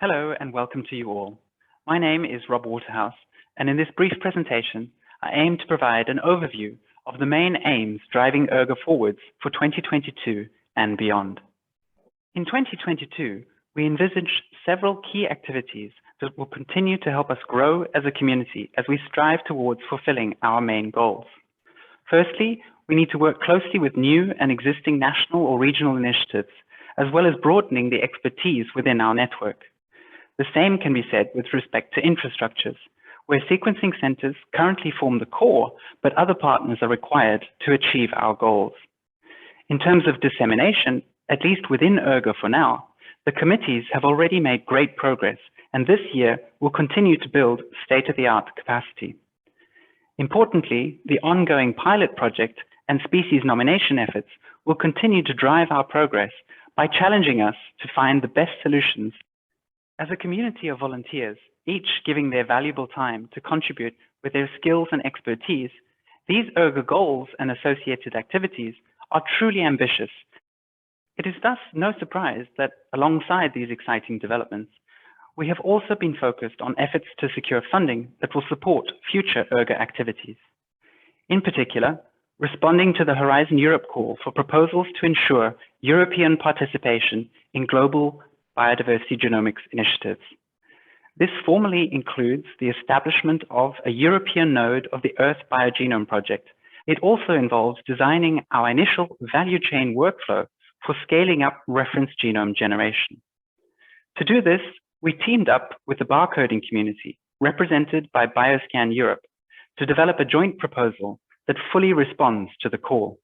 Hello and welcome to you all. My name is Rob Waterhouse, and in this brief presentation, I aim to provide an overview of the main aims driving ERGA forwards for 2022 and beyond. In 2022, we envisage several key activities that will continue to help us grow as a community as we strive towards fulfilling our main goals. Firstly, we need to work closely with new and existing national or regional initiatives, as well as broadening the expertise within our network. The same can be said with respect to infrastructures, where sequencing centers currently form the core, but other partners are required to achieve our goals. In terms of dissemination, at least within ERGA for now, the committees have already made great progress, and this year will continue to build state-of-the-art capacity. Importantly, the ongoing pilot project and species nomination efforts will continue to drive our progress by challenging us to find the best solutions. As a community of volunteers, each giving their valuable time to contribute with their skills and expertise, these ERGA goals and associated activities are truly ambitious. It is thus no surprise that alongside these exciting developments, we have also been focused on efforts to secure funding that will support future ERGA activities. In particular, responding to the Horizon Europe call for proposals to ensure European participation in global biodiversity genomics initiatives. This formally includes the establishment of a European node of the Earth Biogenome Project. It also involves designing our initial value chain workflow for scaling up reference genome generation. To do this, we teamed up with the barcoding community, represented by Bioscan Europe, to develop a joint proposal that fully responds to the call.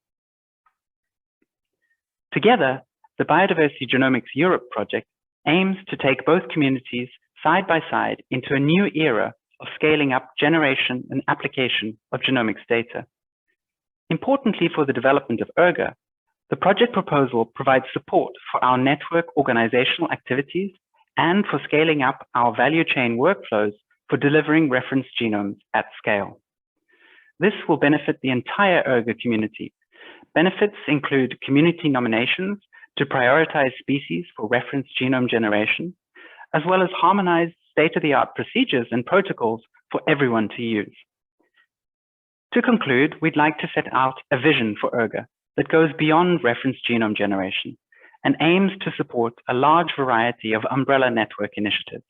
Together, the Biodiversity Genomics Europe project aims to take both communities side by side into a new era of scaling up generation and application of genomics data. Importantly for the development of ERGA, the project proposal provides support for our network organizational activities and for scaling up our value chain workflows for delivering reference genomes at scale. This will benefit the entire ERGA community. Benefits include community nominations to prioritize species for reference genome generation, as well as harmonized state-of-the-art procedures and protocols for everyone to use. To conclude, we'd like to set out a vision for ERGA that goes beyond reference genome generation and aims to support a large variety of umbrella network initiatives.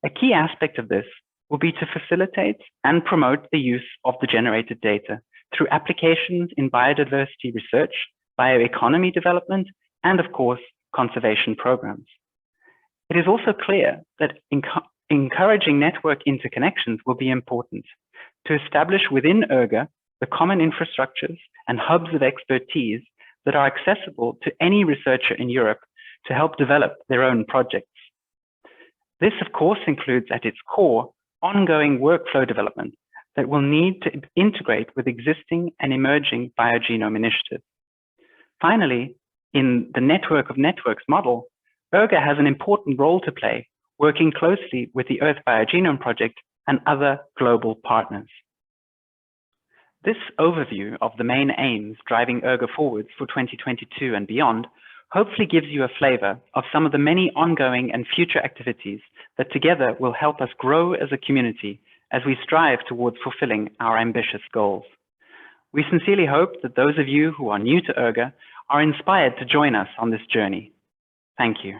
A key aspect of this will be to facilitate and promote the use of the generated data through applications in biodiversity research, bioeconomy development, and of course, conservation programs. It is also clear that encouraging network interconnections will be important to establish within ERGA the common infrastructures and hubs of expertise that are accessible to any researcher in Europe to help develop their own projects. This, of course, includes at its core ongoing workflow development that will need to integrate with existing and emerging biogenome initiatives. Finally, in the network of networks model, ERGA has an important role to play, working closely with the Earth Biogenome Project and other global partners. This overview of the main aims driving ERGA forwards for 2022 and beyond hopefully gives you a flavor of some of the many ongoing and future activities that together will help us grow as a community as we strive towards fulfilling our ambitious goals. We sincerely hope that those of you who are new to ERGA are inspired to join us on this journey. Thank you.